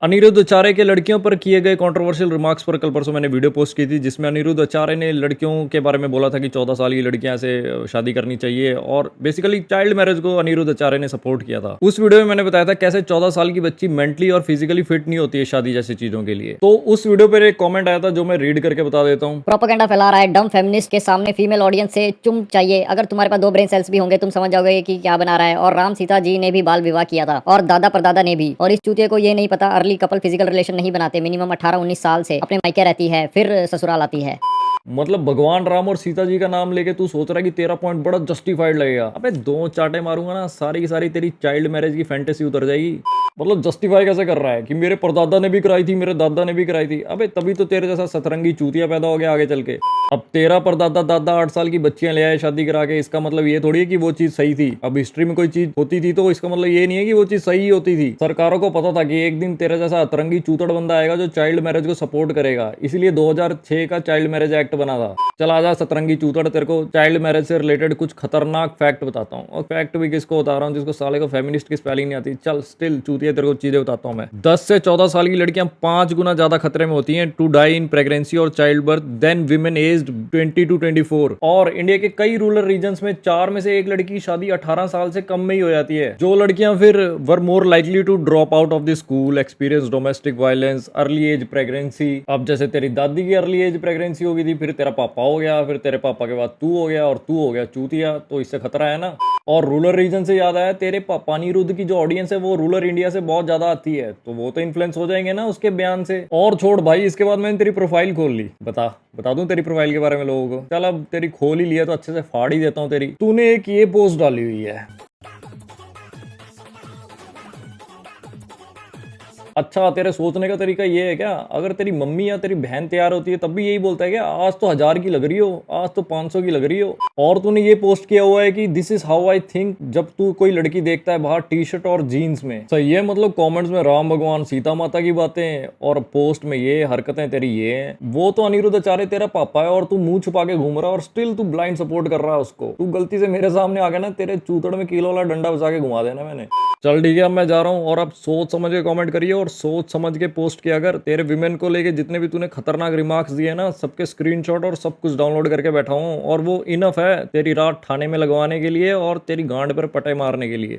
अनिरुद्ध आचार्य के लड़कियों पर किए गए कंट्रोवर्शियल रिमार्क्स पर कल परसों मैंने वीडियो पोस्ट की थी, जिसमें अनिरुद्ध आचार्य ने लड़कियों के बारे में बोला था कि 14 साल की लड़कियां से शादी करनी चाहिए और बेसिकली चाइल्ड मैरिज को अनिरुद्ध आचार्य ने सपोर्ट किया था। उस वीडियो में मैंने बताया था कैसे 14 साल की बच्ची मेंटली और फिजिकली फिट नहीं होती है शादी जैसी चीजों के लिए। तो उस वीडियो पर एक कॉमेंट आया था जो मैं रीड करके बता देता हूँ। प्रोपेगेंडा फैला रहा है डम फेमिनिस्ट के सामने फीमेल ऑडियंस से चुम चाहिए। अगर तुम्हारे पास 2 ब्रेन सेल्स भी होंगे तुम समझ जाओगे कि क्या बना रहा है। और राम सीता जी ने भी बाल विवाह किया था और दादा परदादा ने भी। और इस चूतिए को ये नहीं पता अर्ली कपल फिजिकल रिलेशन नहीं बनाते, मिनिमम 18-19 साल से अपने मायके रहती है फिर ससुराल आती है। मतलब भगवान राम और सीता जी का नाम लेके तू सोच रहा है कि तेरा पॉइंट बड़ा जस्टिफाइड लगेगा। अबे 2 चाटे मारूंगा ना, सारी की सारी तेरी चाइल्ड मैरिज की फैंटेसी उतर जाएगी। मतलब जस्टिफाई कैसे कर रहा है कि मेरे परदादा ने भी कराई थी, मेरे दादा ने भी कराई थी। अबे तभी तो तेरे जैसा सतरंगी चूतिया पैदा हो गया आगे चल के। अब तेरा परदादा दादा 8 साल की बच्चियां ले आए शादी करा के, इसका मतलब ये थोड़ी है कि वो चीज सही थी। अब हिस्ट्री में कोई चीज होती थी तो इसका मतलब ये नहीं है कि वो चीज सही होती थी। सरकारों को पता था कि एक दिन तेरे जैसा अतरंगी चूतड़ बंदा आएगा जो चाइल्ड मैरिज को सपोर्ट करेगा, इसलिए 2006 का चाइल्ड मैरिज एक्ट बना था। चल आजा सतरंगी चूतड़, तेरे को चाइल्ड मैरिज से रिलेटेड कुछ खतरनाक फैक्ट बताता हूँ। और फैक्ट भी किसको बता रहा हूँ जिसको साले को फेमिनिस्ट की स्पेलिंग नहीं आती। चल स्टिल चूतिया तेरे को चीजें बताता हूँ मैं। 10 से 14 साल की लड़कियां 5 गुना ज्यादा खतरे में होती हैं टू डाई इन प्रेगनेंसी और child birth then women aged 20 to 24। और इंडिया के कई रूरल रीजन्स में 4 में से 1 लड़की की शादी 18 साल से कम में ही हो जाती है। जो लड़कियां फिर were more likely to drop out of the school, experience domestic violence, early age pregnancy. अब जैसे तेरी दादी की अर्ली एज प्रेगनेंसी हो गई थी, फिर तेरा पापा हो गया, फिर तेरे पापा के बाद तू हो गया और तू हो गया चूतिया, तो इससे खतरा है ना। और रूरल रीजन से याद आया, तेरे पापा अनिरुद्ध की जो ऑडियंस है वो रूरल इंडिया से बहुत ज्यादा आती है, तो वो तो इन्फ्लुएंस हो जाएंगे ना उसके बयान से। और छोड़ भाई, इसके बाद मैंने तेरी प्रोफाइल खोल ली। बता दूं तेरी प्रोफाइल के बारे में लोगों को। चल अब तेरी खोल ही लिया तो अच्छे से फाड़ ही देता हूं तेरी। तूने एक ये पोस्ट डाली हुई है। अच्छा, तेरे सोचने का तरीका ये है क्या? अगर तेरी मम्मी या तेरी बहन तैयार होती है तब भी यही बोलता है क्या, आज तो 1000 की लग रही हो, आज तो 500 की लग रही हो। और तूने ये पोस्ट किया हुआ है कि this is how I think, जब तू कोई लड़की देखता है बाहर टी शर्ट और जीन्स में। सही है, मतलब कमेंट्स में राम भगवान सीता माता की बातें और पोस्ट में ये हरकतें तेरी ये हैं। वो तो अनिरुद्ध आचार्य तेरा पापा है और तू मुंह छुपा के घूम रहा है और स्टिल तू ब्लाइंड सपोर्ट कर रहा है उसको। तू गलती से मेरे सामने आ गया ना, तेरे चूतड़ में किलो वाला डंडा बचा के घुमा देना मैंने। चल ठीक है, अब मैं जा रहा हूँ और अब सोच समझ के कमेंट करिए और सोच समझ के पोस्ट किया। अगर तेरे विमेन को लेके जितने भी तूने खतरनाक रिमार्क्स दिए ना, सबके स्क्रीनशॉट और सब कुछ डाउनलोड करके बैठा हूँ और वो इनफ है तेरी रात थाने में लगवाने के लिए और तेरी गांड पर पटे मारने के लिए।